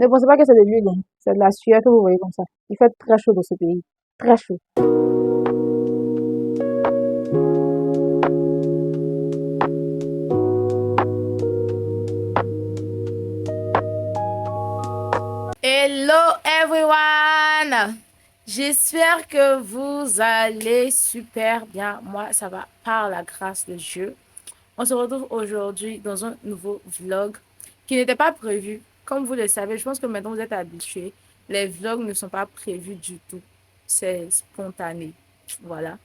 Ne pensez pas que c'est de l'huile, hein. C'est de la sueur que vous voyez comme ça. Il fait très chaud dans ce pays. Très chaud. Hello everyone! J'espère que vous allez super bien. Moi, ça va par la grâce de Dieu. On se retrouve aujourd'hui dans un nouveau vlog qui n'était pas prévu. Comme vous le savez, je pense que maintenant vous êtes habitués. Les vlogs ne sont pas prévus du tout. C'est spontané. Voilà.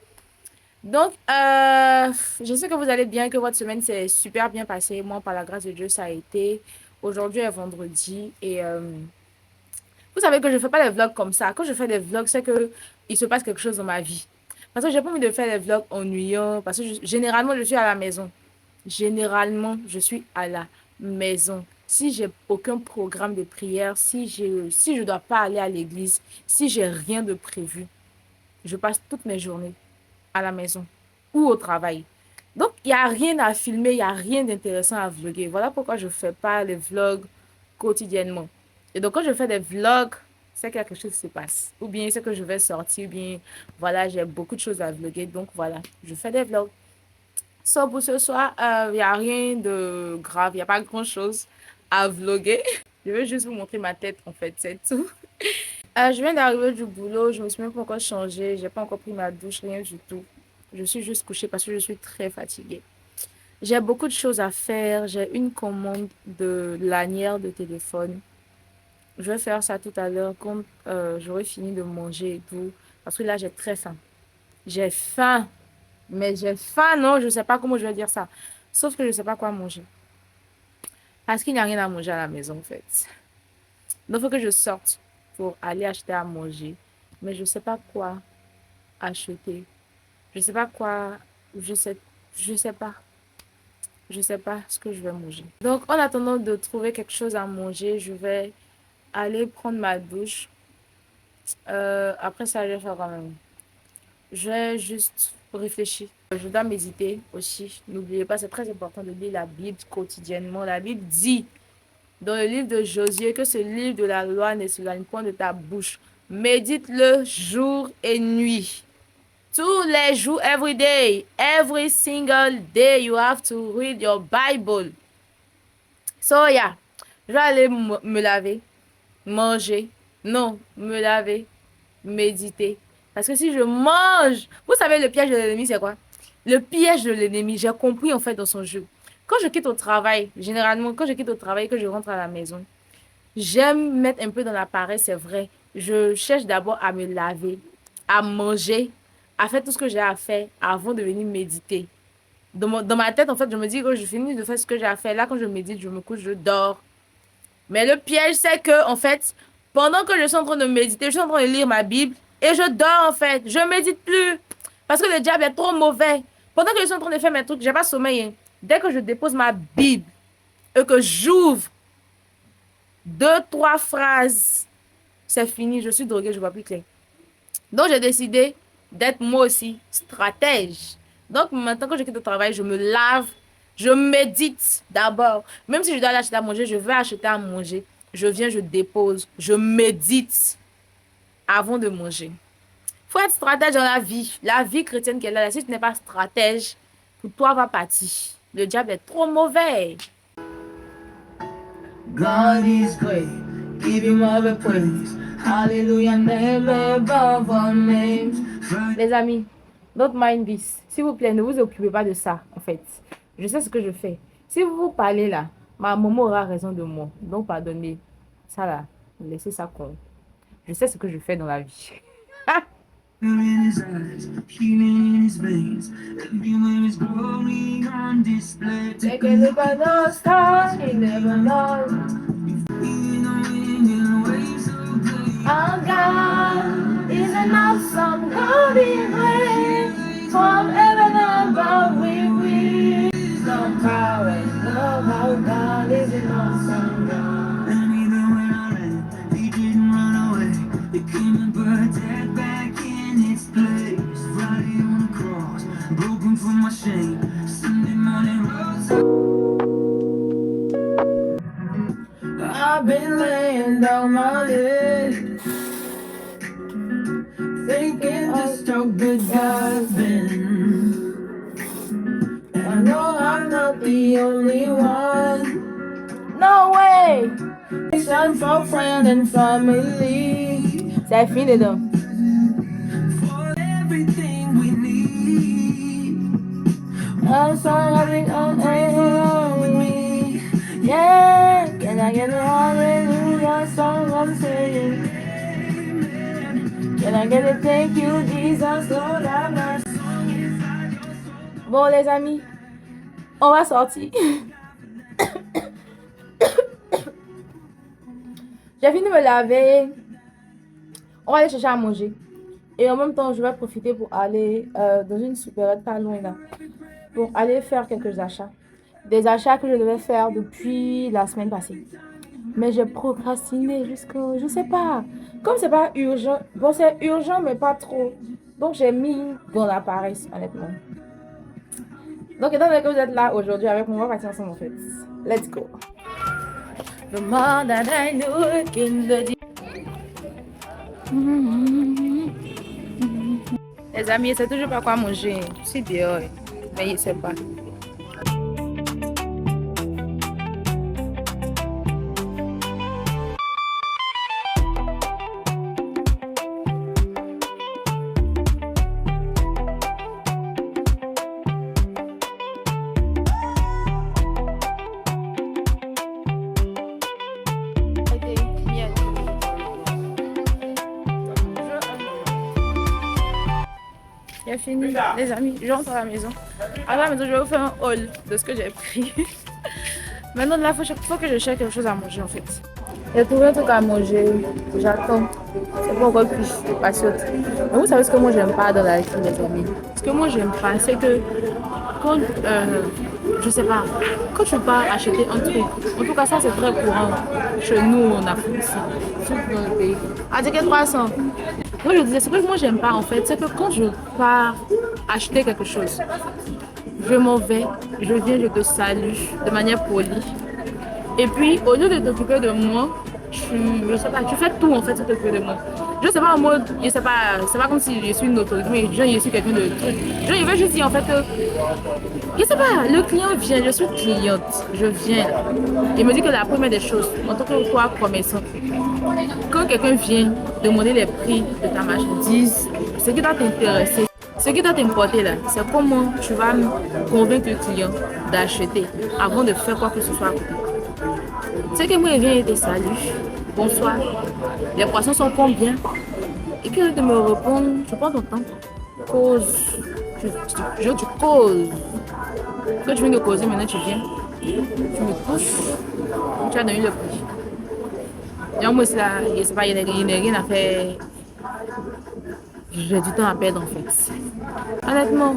Donc, je sais que vous allez bien, que votre semaine s'est super bien passée. Moi, par la grâce de Dieu, ça a été. Aujourd'hui est vendredi et vous savez que je ne fais pas des vlogs comme ça. Quand je fais des vlogs, c'est que il se passe quelque chose dans ma vie. Parce que j'ai pas envie de faire des vlogs ennuyants. Parce que généralement, je suis à la maison. Généralement, je suis à la maison. Si j'ai aucun programme de prière, si je dois pas aller à l'église, si j'ai rien de prévu, je passe toutes mes journées à la maison ou au travail. Donc, il n'y a rien à filmer, il n'y a rien d'intéressant à vlogger. Voilà pourquoi je ne fais pas les vlogs quotidiennement. Et donc, quand je fais des vlogs, c'est que quelque chose se passe. Ou bien c'est que je vais sortir, ou bien voilà, j'ai beaucoup de choses à vlogger. Donc, voilà, je fais des vlogs. So, pour ce soir, il n'y a rien de grave, il n'y a pas grand-chose à vlogger. Je vais juste vous montrer ma tête, en fait, c'est tout. Je viens d'arriver du boulot, je me suis même pas encore changée, j'ai pas encore pris ma douche, rien du tout. Je suis juste couchée parce que je suis très fatiguée. J'ai beaucoup de choses à faire, j'ai une commande de lanière de téléphone. Je vais faire ça tout à l'heure quand j'aurai fini de manger et tout. Parce que là, j'ai très faim. J'ai faim. Mais j'ai faim, non, je sais pas comment je vais dire ça. Sauf que je sais pas quoi manger. Parce qu'il n'y a rien à manger à la maison, en fait. Donc, il faut que je sorte pour aller acheter à manger. Mais je sais pas quoi acheter. Je sais pas quoi. Je sais, je sais pas. Je sais pas ce que je vais manger. Donc, en attendant de trouver quelque chose à manger, je vais aller prendre ma douche. Après ça, je vais faire quand même. Je vais juste réfléchir. Je dois méditer aussi. N'oubliez pas, c'est très important de lire la Bible quotidiennement. La Bible dit dans le livre de Josué que ce livre de la loi ne s'éloigne point de ta bouche. Médite-le jour et nuit. Tous les jours, every day, every single day, you have to read your Bible. So, yeah, je vais aller me laver, manger. Non, me laver, méditer. Parce que si je mange, vous savez, le piège de l'ennemi, c'est quoi? Le piège de l'ennemi, j'ai compris en fait dans son jeu. Quand je quitte au travail, généralement, quand je quitte au travail, que je rentre à la maison, j'aime mettre un peu dans l'appareil, c'est vrai. Je cherche d'abord à me laver, à manger, à faire tout ce que j'ai à faire avant de venir méditer. Dans ma tête, en fait, je me dis que je finis de faire ce que j'ai à faire. Là, quand je médite, je me couche, je dors. Mais le piège, c'est que, en fait, pendant que je suis en train de méditer, je suis en train de lire ma Bible et je dors, en fait. Je médite plus. Parce que le diable est trop mauvais. Pendant que je suis en train de faire mes trucs, j'ai pas sommeil, hein. Dès que je dépose ma Bible et que j'ouvre deux, trois phrases, c'est fini. Je suis droguée, je vois plus clair. Donc, j'ai décidé d'être moi aussi stratège. Donc, maintenant que je quitte le travail, je me lave, je médite d'abord. Même si je dois aller acheter à manger, je vais acheter à manger. Je viens, je dépose, je médite avant de manger. Il faut être stratège dans la vie. La vie chrétienne qu'elle a, si tu n'es pas stratège, pour toi va partir. Le diable est trop mauvais. God is great. Give him all the praise. Hallelujah, never above all names. Les amis, don't mind this. S'il vous plaît, ne vous occupez pas de ça, en fait. Je sais ce que je fais. Si vous vous parlez là, ma maman aura raison de moi. Donc, pardonnez. Ça là, laissez ça con. Je sais ce que je fais dans la vie. In his eyes, healing in his veins, everywhere his glory on display. Take a look at the stars, he never knows. Our God is an awesome God in ways. From heaven above we wisdom, power, and love. Our God is an awesome God. And even when I ran, he didn't run away. He came and put death back in its place. Friday on the cross, broken for my shame. Sunday morning rose up. running down my list, thinking just how good I've been. I know I'm not the only one. No way! Stand for friends and family. C'est fini donc. For everything we need. I'm sorry, I'm with me. Yeah, can I get a hallelujah song I'm singing? Can I get a thank you, Jesus, Lord have mercy. Bon les amis, on va sortir. J'ai fini de me laver. On va aller chercher à manger. Et en même temps, je vais profiter pour aller dans une supérette pas loin là. Pour aller faire quelques achats. Des achats que je devais faire depuis la semaine passée. Mais j'ai procrastiné jusqu'au... Je sais pas. Comme c'est pas urgent. Bon, c'est urgent, mais pas trop. Donc, j'ai mis dans la paresse, honnêtement. Donc, étant donné que vous êtes là aujourd'hui avec moi, on va partir ensemble en fait. Let's go. The more that I look in the... Les amis, je sais toujours pas quoi manger. Je suis dehors, mais il sait pas. J'ai fini, les amis, je rentre à la maison. À la maison, je vais vous faire un haul de ce que j'ai pris. Maintenant, là, il faut que je cherche quelque chose à manger en fait. J'ai trouvé un truc à manger, j'attends. C'est pas encore plus, je patiente. Mais vous savez ce que moi j'aime pas dans la vie, les amis. Ce que moi j'aime pas, c'est que quand, je sais pas, quand tu pars acheter un truc, en tout cas ça c'est très courant chez nous en Afrique, surtout dans le pays. À dire que 300. Moi je disais, ce que moi j'aime pas en fait, c'est que quand je pars acheter quelque chose, je m'en vais, je viens, je te salue de manière polie. Et puis, au lieu de t'occuper de moi, je sais pas, tu fais tout en fait pour t'occuper de moi. Je sais pas en mode, je sais pas, c'est pas comme si je suis une autorité, mais je suis quelqu'un de truc. Je vais juste dire en fait que, je sais pas, le client vient, je suis cliente, je viens. Il me dit que la première des choses, en tant que toi, commerçant, quand quelqu'un vient demander les prix de ta marchandise, ce qui doit t'intéresser, ce qui doit t'importer là, c'est comment tu vas convaincre le client d'acheter avant de faire quoi que ce soit à côté. C'est que moi, je viens et te salue. Bonsoir. Les poissons sont combien? Et que de me répondre, tu prends ton temps. Cause. Tu causes. Quand tu viens de causer, maintenant tu viens. Tu me touches. Tu as donné le prix. Et moi, c'est là, je sais pas, il n'y a rien à faire. J'ai du temps à perdre en fait. Honnêtement,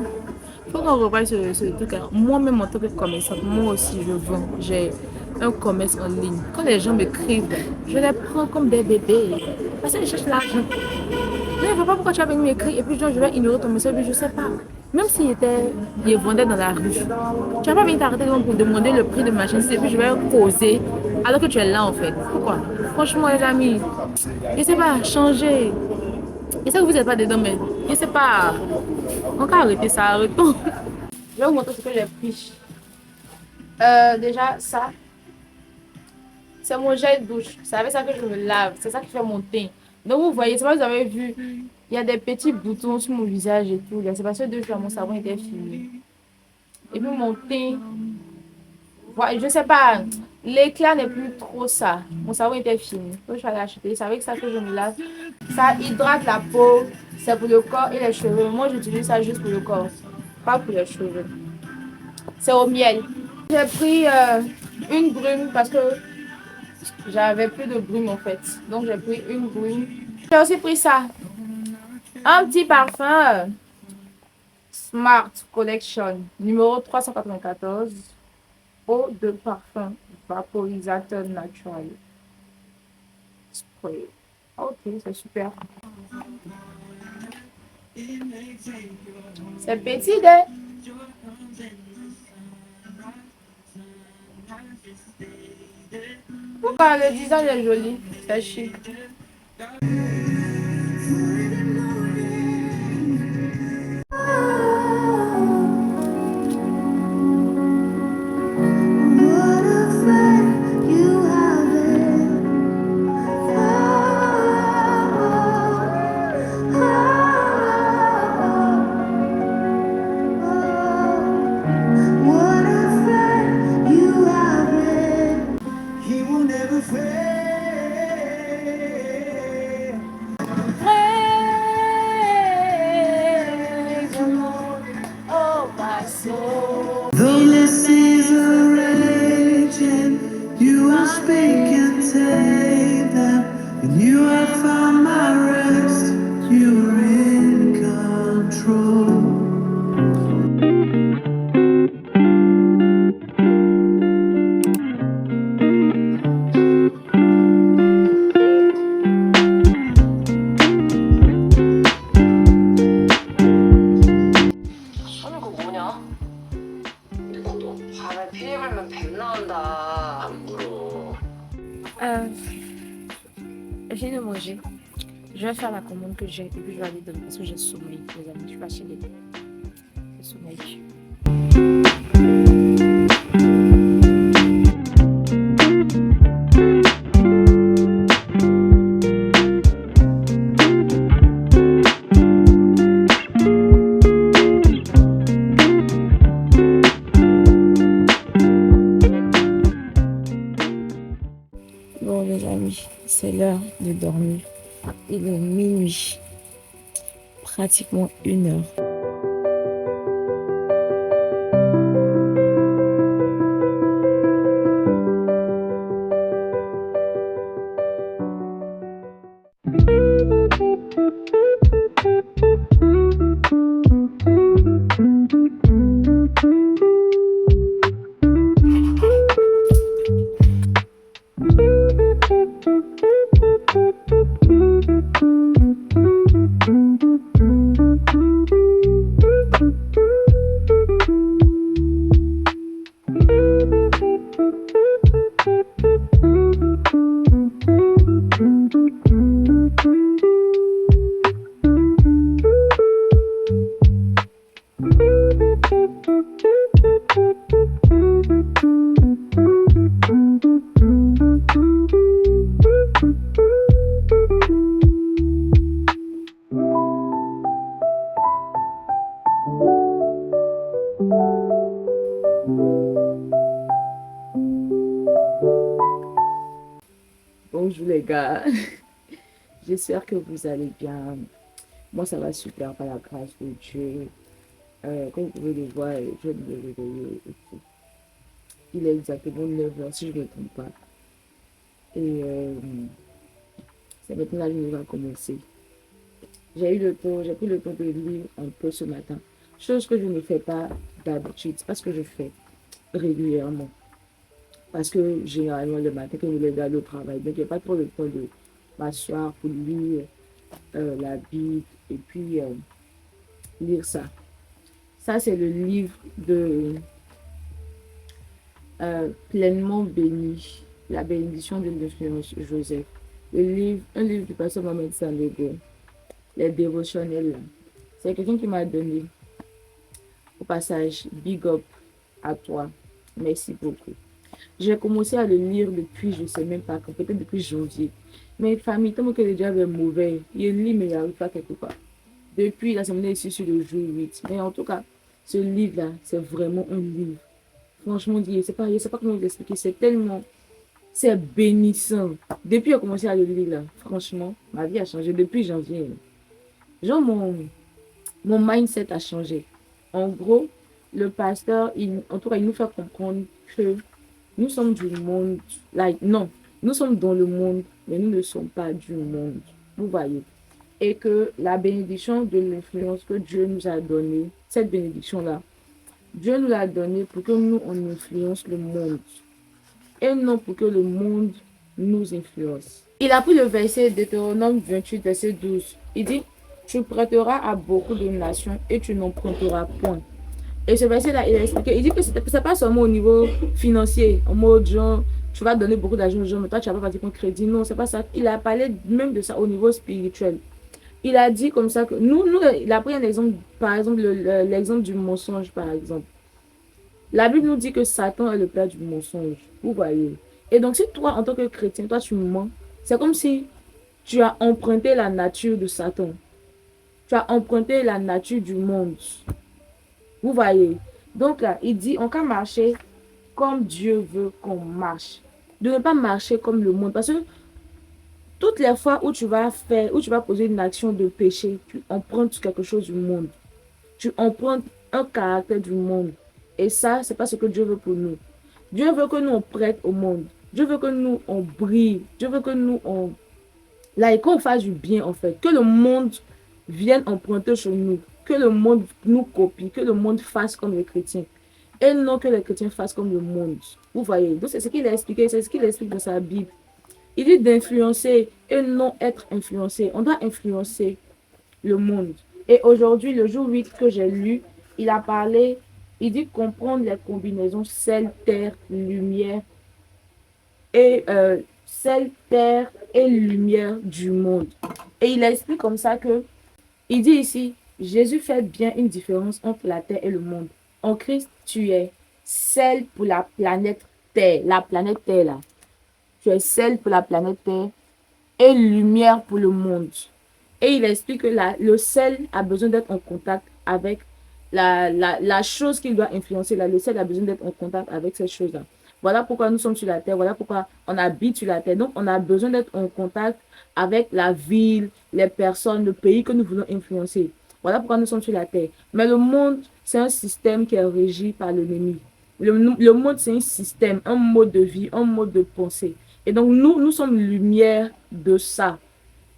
il faut qu'on revoie ce truc. Moi-même, en tant que commerçante, moi aussi, je vends. J'ai un commerce en ligne. Quand les gens m'écrivent, je les prends comme des bébés. Parce qu'ils cherchent l'argent. Je ne vois pas pourquoi tu as venu m'écrire et puis je vais ignorer ton message, je ne sais pas. Même s'il vendait dans la rue, tu n'as pas venir t'arrêter pour demander le prix de ma chaîne et puis je vais causer alors que tu es là en fait. Pourquoi? Franchement, les amis, je ne sais pas, changer. Je sais que vous n'êtes pas dedans, mais je ne sais pas. On va arrêter ça, arrêtons. Je vais vous montrer ce que j'ai pris. Déjà, ça, c'est mon gel douche. C'est avec ça que je me lave. C'est ça qui fait mon teint. Donc, vous voyez, c'est pas vous avez vu, il y a des petits boutons sur mon visage et tout. C'est parce que 2 jours, mon savon était fini. Et puis, mon teint, ouais, je sais pas, l'éclat n'est plus trop ça. Mon savon était fini. Donc, je vais aller acheter. C'est avec ça que je me lave. Ça hydrate la peau. C'est pour le corps et les cheveux. Moi, j'utilise ça juste pour le corps, pas pour les cheveux. C'est au miel. J'ai pris une brume parce que j'avais plus de brume en fait. Donc j'ai pris une brume. J'ai aussi pris ça. Un petit parfum Smart Collection numéro 394. Eau de parfum vaporisateur naturel. Spray. Ok, c'est super. C'est petit, Pourquoi le design est joli? C'est chic. Praise the Lord, oh my soul. Though the seas are raging, you will speak and tame them, and you have found my rest. You are in control. 선우 그거 뭐냐? 내 구독 밤에 피리 불면 뱀 나온다. 안 물어. Je viens de manger. Je vais faire la commande que j'ai et puis je vais aller dormir parce que j'ai sommeil, les amis. Je suis pas chez les j'ai sommeil. Bon les amis, c'est l'heure de dormir. Il est minuit, pratiquement 1 heure. Bonjour les gars, j'espère que vous allez bien. Moi ça va super par la grâce de Dieu. Comme vous pouvez le voir, je me réveiller et tout. Il est exactement 9 heures si je ne me trompe pas. Et c'est maintenant la journée va commencer. J'ai pris le temps de lire un peu ce matin. Chose que je ne fais pas d'habitude, c'est parce que je fais régulièrement. Parce que généralement le matin, quand je vais aller au travail, donc il n'y a pas trop le temps de m'asseoir pour lire la Bible et puis lire ça. Ça, c'est le livre de Pleinement béni, la bénédiction de l'influence Joseph. Un livre du pasteur Mohamed Sandogo, les dévotionnels. C'est quelqu'un qui m'a donné. Au passage, big up à toi. Merci beaucoup. J'ai commencé à le lire depuis, je ne sais même pas, peut-être depuis janvier. Mais famille, tant que le diable est mauvais, il lit mais il n'arrive pas quelque part. Depuis la semaine ici sur le jour 8. Mais en tout cas, ce livre-là, c'est vraiment un livre. Franchement, je ne sais pas comment vous expliquer. C'est bénissant. Depuis que j'ai commencé à le lire, là, franchement, ma vie a changé depuis janvier. Genre, mon mindset a changé. En gros, le pasteur, en tout cas, il nous fait comprendre que nous sommes du monde. Non, nous sommes dans le monde, mais nous ne sommes pas du monde. Vous voyez. Et que la bénédiction de l'influence que Dieu nous a donnée, cette bénédiction-là, Dieu nous l'a donnée pour que nous, on influence le monde. Et non pour que le monde nous influence. Il a pris le verset de Deutéronome 28, verset 12. Il dit, tu prêteras à beaucoup de nations et tu n'en prêteras point. Et ce verset-là, il a expliqué, il dit que c'est pas seulement au niveau financier, en mode genre, tu vas donner beaucoup d'argent aux gens, mais toi, tu vas pas partir ton crédit. Non, c'est pas ça. Il a parlé même de ça au niveau spirituel. Il a dit comme ça que nous il a pris un exemple, par exemple, l'exemple du mensonge, par exemple. La Bible nous dit que Satan est le père du mensonge. Vous voyez. Et donc, si toi, en tant que chrétien, toi, tu mens, c'est comme si tu as emprunté la nature de Satan. Tu as emprunté la nature du monde. Vous voyez. Donc là, il dit, on peut marcher comme Dieu veut qu'on marche. De ne pas marcher comme le monde. Parce que toutes les fois où tu vas faire, où tu vas poser une action de péché, tu empruntes quelque chose du monde. Tu empruntes un caractère du monde. Et ça, c'est pas ce que Dieu veut pour nous. Dieu veut que nous on prête au monde. Dieu veut que nous on brille. Dieu veut que nous on là, qu'on fasse du bien en fait. Que le monde vienne emprunter sur nous. Que le monde nous copie. Que le monde fasse comme les chrétiens. Et non que les chrétiens fassent comme le monde. Vous voyez. Donc c'est ce qu'il a expliqué. C'est ce qu'il explique dans sa Bible. Il dit d'influencer et non être influencé. On doit influencer le monde. Et aujourd'hui, le jour 8 que j'ai lu, il a parlé, il dit comprendre les combinaisons sel, terre, lumière et sel, terre et lumière du monde. Et il explique comme ça que, il dit ici, Jésus fait bien une différence entre la terre et le monde. En Christ, tu es sel pour la planète Terre. La planète Terre là. Tu es sel pour la planète Terre et lumière pour le monde. Et il explique que le sel a besoin d'être en contact avec la chose qu'il doit influencer. Là, le sel a besoin d'être en contact avec cette chose-là. Voilà pourquoi nous sommes sur la terre. Voilà pourquoi on habite sur la terre. Donc, on a besoin d'être en contact avec la ville, les personnes, le pays que nous voulons influencer. Voilà pourquoi nous sommes sur la terre. Mais le monde, c'est un système qui est régi par l'ennemi. Le monde, c'est un système, un mode de vie, un mode de pensée. Et donc, nous sommes lumière de ça.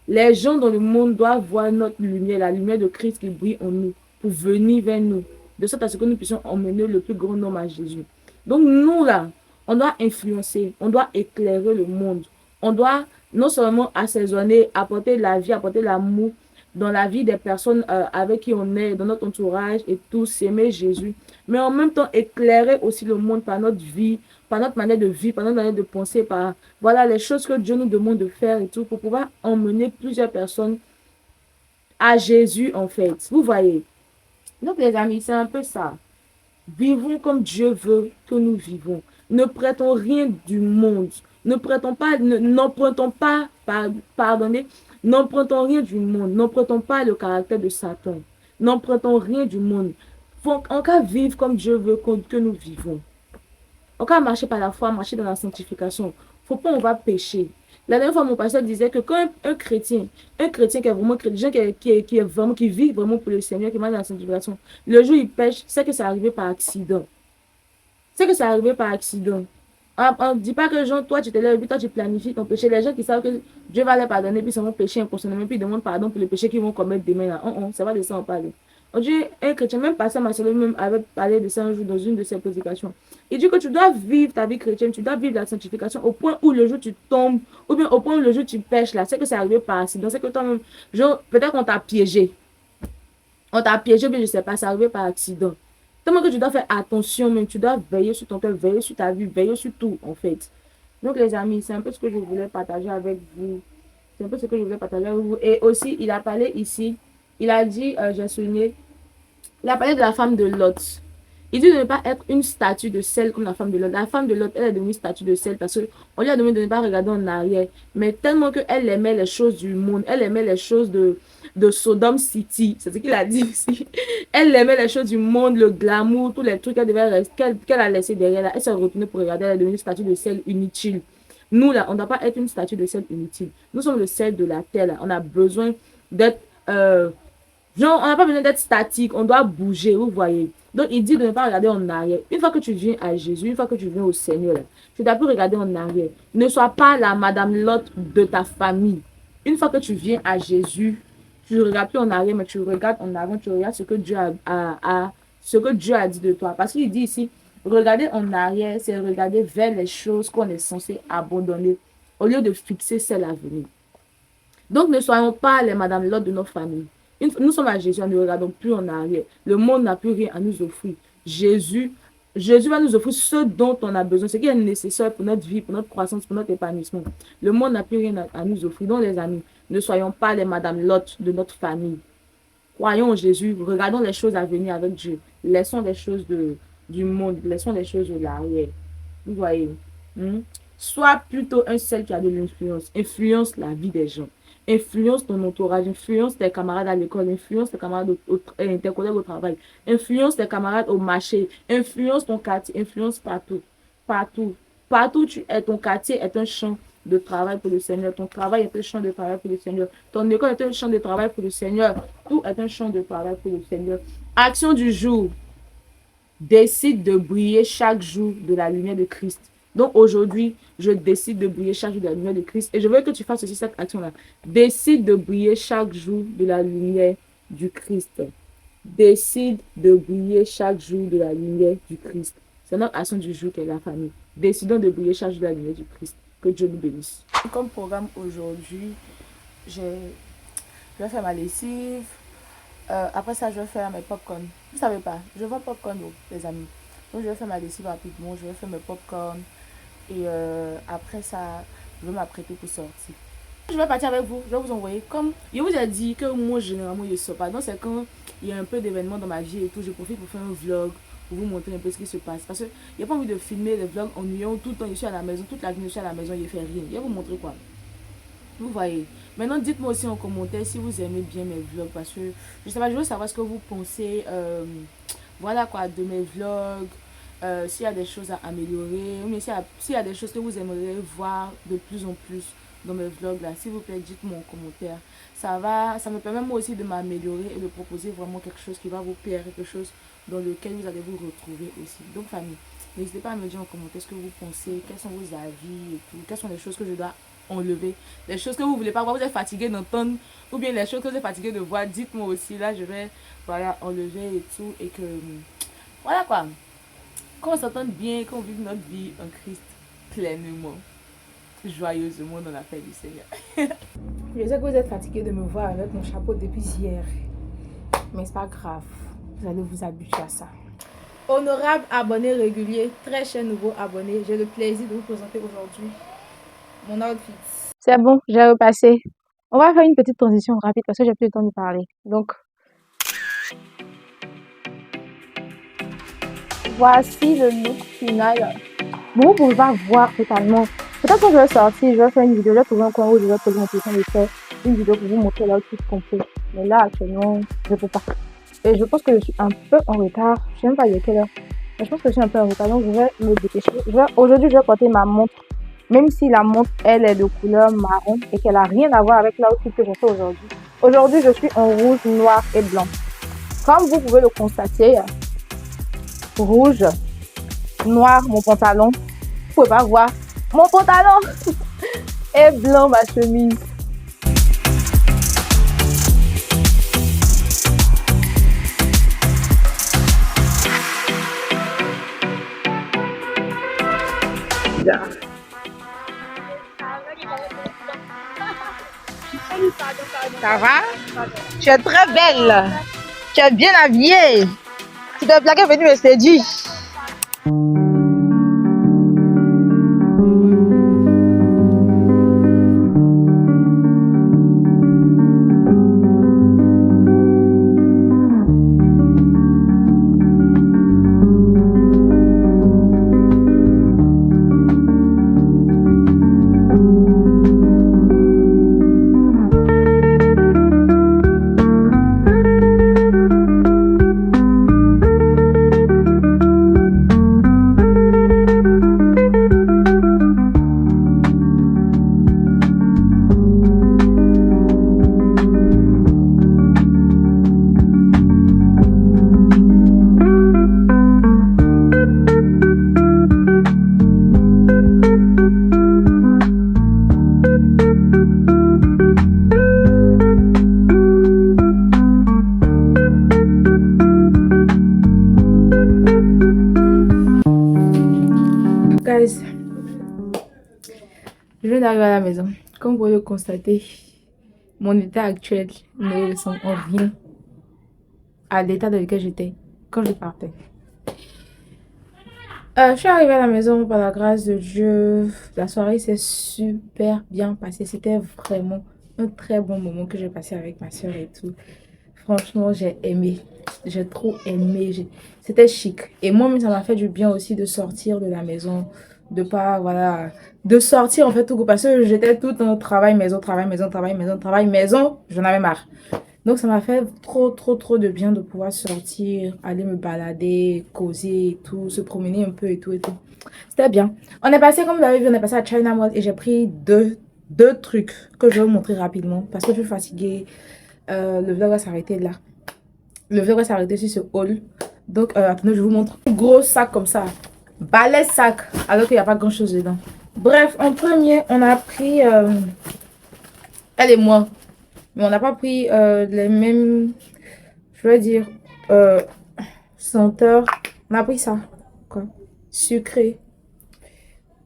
Les gens dans le monde doivent voir notre lumière, la lumière de Christ qui brille en nous, pour venir vers nous, de sorte à ce que nous puissions emmener le plus grand nombre à Jésus. Donc nous là, on doit influencer, on doit éclairer le monde. On doit non seulement assaisonner, apporter la vie, apporter l'amour dans la vie des personnes avec qui on est, dans notre entourage et tout, s'aimer Jésus, mais en même temps éclairer aussi le monde par notre vie, par notre manière de vivre, par notre manière de penser, par voilà les choses que Dieu nous demande de faire et tout, pour pouvoir emmener plusieurs personnes à Jésus en fait. Vous voyez. Donc les amis, c'est un peu ça. Vivons comme Dieu veut que nous vivons. Ne prêtons rien du monde. Ne prêtons pas, n'empruntons pas, pardonnez, n'empruntons rien du monde. N'empruntons pas le caractère de Satan. N'empruntons rien du monde. On va vivre comme Dieu veut que nous vivons. On va marcher par la foi, marcher dans la sanctification. Faut pas on va pécher. La dernière fois, mon pasteur disait que quand un chrétien qui est vraiment chrétien, qui est vraiment, qui vit vraiment pour le Seigneur, qui marche dans la sanctification, le jour où il pêche, c'est que c'est arrivé par accident. C'est que c'est arrivé par accident. On ne dit pas que genre, toi, tu te lèves, toi, tu planifies ton péché. Les gens qui savent que Dieu va les pardonner, puis ils vont pécher inconsciemment, puis ils demandent pardon pour les péchés qu'ils vont commettre demain. Là. Ça va de ça en parler. On dit, un chrétien, même pasteur Marcelo même avait parlé de ça un jour dans une de ses prédications. Il dit que tu dois vivre ta vie chrétienne, tu dois vivre la sanctification au point où le jour tu tombes, ou bien au point où le jour tu pêches là. C'est que c'est arrivé par accident. C'est que toi-même, genre, peut-être qu'on t'a piégé. On t'a piégé, mais je ne sais pas, c'est arrivé par accident. Tellement que tu dois faire attention, même tu dois veiller sur ton cœur, veiller sur ta vie, veiller sur tout, en fait. Donc, les amis, c'est un peu ce que je voulais partager avec vous. C'est un peu ce que je voulais partager avec vous. Et aussi, il a parlé ici, il a dit, j'ai souligné, il a parlé de la femme de Lot. Il dit de ne pas être une statue de sel comme la femme de Lot. La femme de Lot, elle est devenue statue de sel parce qu'on lui a demandé de ne pas regarder en arrière. Mais tellement qu'elle aimait les choses du monde, elle aimait les choses de Sodom City. C'est ce qu'il a dit ici. Elle aimait les choses du monde, le glamour, tous les trucs qu'elle a laissé derrière là. Elle s'est retournée pour regarder, elle est devenue statue de sel inutile. Nous là, on ne doit pas être une statue de sel inutile. Nous sommes le sel de la terre là. On a besoin d'être... genre, on n'a pas besoin d'être statique, on doit bouger, vous voyez. Donc, il dit de ne pas regarder en arrière. Une fois que tu viens à Jésus, une fois que tu viens au Seigneur, là, tu dois plus regarder en arrière. Ne sois pas la Madame Lot de ta famille. Une fois que tu viens à Jésus, tu ne regardes plus en arrière, mais tu regardes en avant, tu regardes ce que Dieu ce que Dieu a dit de toi. Parce qu'il dit ici, regarder en arrière, c'est regarder vers les choses qu'on est censé abandonner, au lieu de fixer celles à venir. Donc, ne soyons pas les Madame Lot de notre famille. Nous sommes à Jésus, nous ne regardons plus en arrière. Le monde n'a plus rien à nous offrir. Jésus va nous offrir ce dont on a besoin, ce qui est nécessaire pour notre vie, pour notre croissance, pour notre épanouissement. Le monde n'a plus rien à nous offrir. Donc, les amis, ne soyons pas les Madame Lot de notre famille. Croyons en Jésus, regardons les choses à venir avec Dieu. Laissons les choses du monde, laissons les choses de l'arrière. Vous voyez. Sois plutôt un seul qui a de l'influence. Influence la vie des gens. Influence ton entourage, influence tes camarades à l'école, influence tes camarades tes collègues au travail, influence tes camarades au marché, influence ton quartier, influence partout. Partout. Partout tu es, ton quartier est un champ de travail pour le Seigneur. Ton travail est un champ de travail pour le Seigneur. Ton école est un champ de travail pour le Seigneur. Tout est un champ de travail pour le Seigneur. Action du jour. Décide de briller chaque jour de la lumière de Christ. Donc aujourd'hui, je décide de briller chaque jour de la lumière de Christ. Et je veux que tu fasses aussi cette action-là. Décide de briller chaque jour de la lumière du Christ. Décide de briller chaque jour de la lumière du Christ. C'est notre action du jour qui est la famille. Décidons de briller chaque jour de la lumière du Christ. Que Dieu nous bénisse. Comme programme aujourd'hui, je vais faire ma lessive. Après ça, je vais faire mes popcorn. Vous ne savez pas, je vends popcorn, les amis. Donc, je vais faire ma lessive rapidement. Je vais faire mes popcorn. Et après ça, je vais m'apprêter pour sortir. Je vais partir avec vous. Je vais vous envoyer. Comme je vous ai dit que moi, généralement, je ne sors pas. Donc, c'est quand il y a un peu d'événements dans ma vie et tout. Je profite pour faire un vlog. Pour vous montrer un peu ce qui se passe. Parce qu'il n'y a pas envie de filmer les vlogs ennuyants. Tout le temps, je suis à la maison. Toute la vie, je suis à la maison. Je ne fais rien. Je vais vous montrer quoi. Vous voyez. Maintenant, dites-moi aussi en commentaire si vous aimez bien mes vlogs. Parce que, je sais pas, je veux savoir ce que vous pensez. Voilà quoi, de mes vlogs. S'il y a des choses à améliorer. Mais s'il y a des choses que vous aimeriez voir de plus en plus dans mes vlogs là. S'il vous plaît, dites-moi en commentaire. Ça me permet moi aussi de m'améliorer et de proposer vraiment quelque chose qui va vous plaire. Quelque chose dans lequel vous allez vous retrouver aussi. Donc, famille, n'hésitez pas à me dire en commentaire ce que vous pensez. Quels sont vos avis et tout. Quelles sont les choses que je dois enlever, les choses que vous voulez pas voir, vous êtes fatigué d'entendre, ou bien les choses que vous êtes fatigué de voir, dites-moi aussi, là je vais voilà enlever et tout, et que voilà quoi, qu'on s'entende bien, qu'on vive notre vie en Christ pleinement, joyeusement dans la paix du Seigneur. Je sais que vous êtes fatigué de me voir avec mon chapeau depuis hier, mais c'est pas grave, vous allez vous habituer à ça. Honorable abonné régulier, très cher nouveau abonné, j'ai le plaisir de vous présenter aujourd'hui mon outfit. C'est bon, j'ai repassé. On va faire une petite transition rapide parce que j'ai plus le temps de parler. Donc, voici le look final. Bon, vous pouvez pas voir totalement. Peut-être que je vais sortir, je vais faire une vidéo, je vais trouver un coin où je vais poser mon téléphone et faire une vidéo pour vous montrer l'outfit complet. Mais là, actuellement, je peux pas. Et je pense que je suis un peu en retard. Je sais même pas il est quelle heure. Mais je pense que je suis un peu en retard, donc je vais me dépêcher. Aujourd'hui, je vais porter ma montre. Même si la montre, elle, est de couleur marron et qu'elle n'a rien à voir avec l'outfit que j'ai fait aujourd'hui. Aujourd'hui, je suis en rouge, noir et blanc. Comme vous pouvez le constater, rouge, noir, mon pantalon. Vous pouvez pas voir mon pantalon et blanc, ma chemise. Ça va? Tu es très belle. Tu es bien habillée. Tu t'es plaqué venir me séduire. Guys, je viens d'arriver à la maison. Comme vous pouvez le constater, mon état actuel ne ressemble en rien à l'état dans lequel j'étais quand je partais. Je suis arrivée à la maison par la grâce de Dieu. La soirée s'est super bien passée. C'était vraiment un très bon moment que j'ai passé avec ma soeur et tout. Franchement, j'ai aimé. J'ai trop aimé. C'était chic. Et moi-même, ça m'a fait du bien aussi de sortir de la maison. De pas, voilà, de sortir en fait tout court. Parce que j'étais tout en travail, maison, travail, maison, travail, maison, travail, maison. J'en avais marre. Donc ça m'a fait trop de bien de pouvoir sortir, aller me balader, causer et tout, se promener un peu et tout et tout. C'était bien. On est passé, comme vous l'avez vu, on est passé à China Mall et j'ai pris deux trucs que je vais vous montrer rapidement parce que je suis fatiguée. Le vlog va s'arrêter là. Le vlog va s'arrêter sur ce haul. Donc attendez, je vous montre. Un gros sac comme ça. Balai sac alors qu'il n'y a pas grand chose dedans. Bref, en premier, on a pris... elle et moi. Mais on n'a pas pris les mêmes, je veux dire, senteurs. On a pris ça, quoi. Sucré.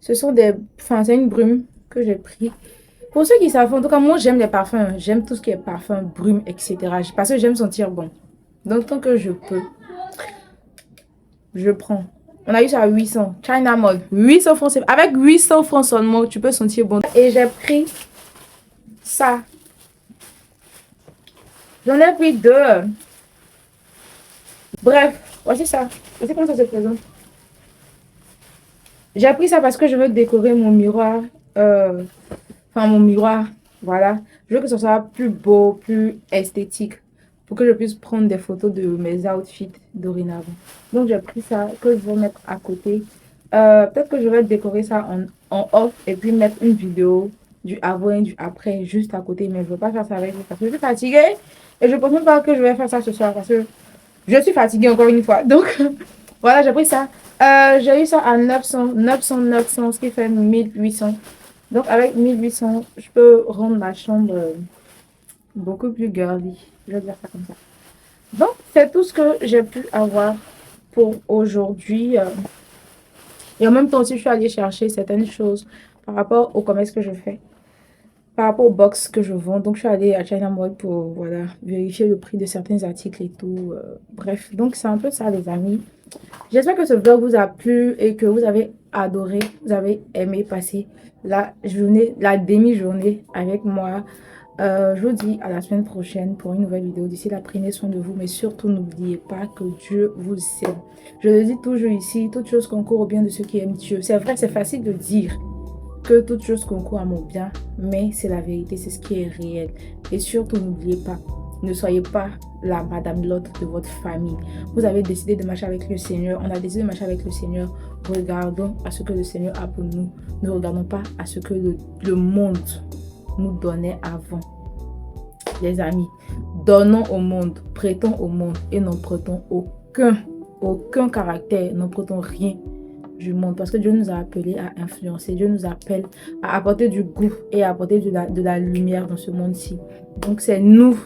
Ce sont des... Enfin, c'est une brume que j'ai pris. Pour ceux qui savent, en tout cas, moi, j'aime les parfums. J'aime tout ce qui est parfum, brume, etc. Parce que j'aime sentir bon. Donc, tant que je peux, je prends. On a eu ça à 800. China Mall. 800 francs. Avec 800 francs seulement, tu peux sentir bon. Et j'ai pris ça. J'en ai pris 2. Bref, voici ça. Voici comment ça se présente. J'ai pris ça parce que je veux décorer mon miroir. Enfin, mon miroir. Voilà. Je veux que ce soit plus beau, plus esthétique. Pour que je puisse prendre des photos de mes outfits dorénavant. Donc, j'ai pris ça que je vais mettre à côté. Peut-être que je vais décorer ça en off et puis mettre une vidéo du avant et du après juste à côté. Mais je ne veux pas faire ça avec vous parce que je suis fatiguée. Et je ne pense même pas que je vais faire ça ce soir parce que je suis fatiguée encore une fois. Donc, voilà, j'ai pris ça. J'ai eu ça à 900, ce qui fait 1800. Donc, avec 1800, je peux rendre ma chambre beaucoup plus girly. Je vais dire ça comme ça. Donc, c'est tout ce que j'ai pu avoir pour aujourd'hui. Et en même temps aussi, je suis allée chercher certaines choses par rapport au commerce que je fais. Par rapport aux box que je vends. Donc, je suis allée à China Mall pour voilà, vérifier le prix de certains articles et tout. Bref, donc c'est un peu ça, les amis. J'espère que ce vlog vous a plu et que vous avez adoré, vous avez aimé passer la journée, la demi-journée avec moi. Je vous dis à la semaine prochaine pour une nouvelle vidéo. D'ici là, prenez soin de vous, mais surtout n'oubliez pas que Dieu vous aime. Je le dis toujours ici, toute chose concourt au bien de ceux qui aiment Dieu. C'est vrai, c'est facile de dire que toute chose concourt à mon bien, mais c'est la vérité, c'est ce qui est réel. Et surtout, n'oubliez pas, ne soyez pas la Madame Lot de votre famille. Vous avez décidé de marcher avec le Seigneur, on a décidé de marcher avec le Seigneur. Regardons à ce que le Seigneur a pour nous. Ne regardons pas à ce que le monde nous donnait avant. Les amis, donnons au monde, prêtons au monde et n'en prêtons aucun caractère, n'en prêtons rien du monde, parce que Dieu nous a appelés à influencer. Dieu nous appelle à apporter du goût et à apporter de la lumière dans ce monde-ci. Donc c'est nous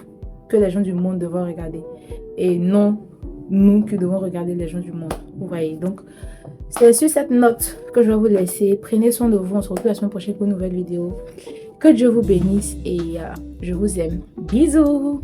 que les gens du monde devons regarder et non nous qui devons regarder les gens du monde. Vous voyez, donc c'est sur cette note que je vais vous laisser. Prenez soin de vous. On se retrouve la semaine prochaine pour une nouvelle vidéo. Que Dieu vous bénisse et je vous aime. Bisous.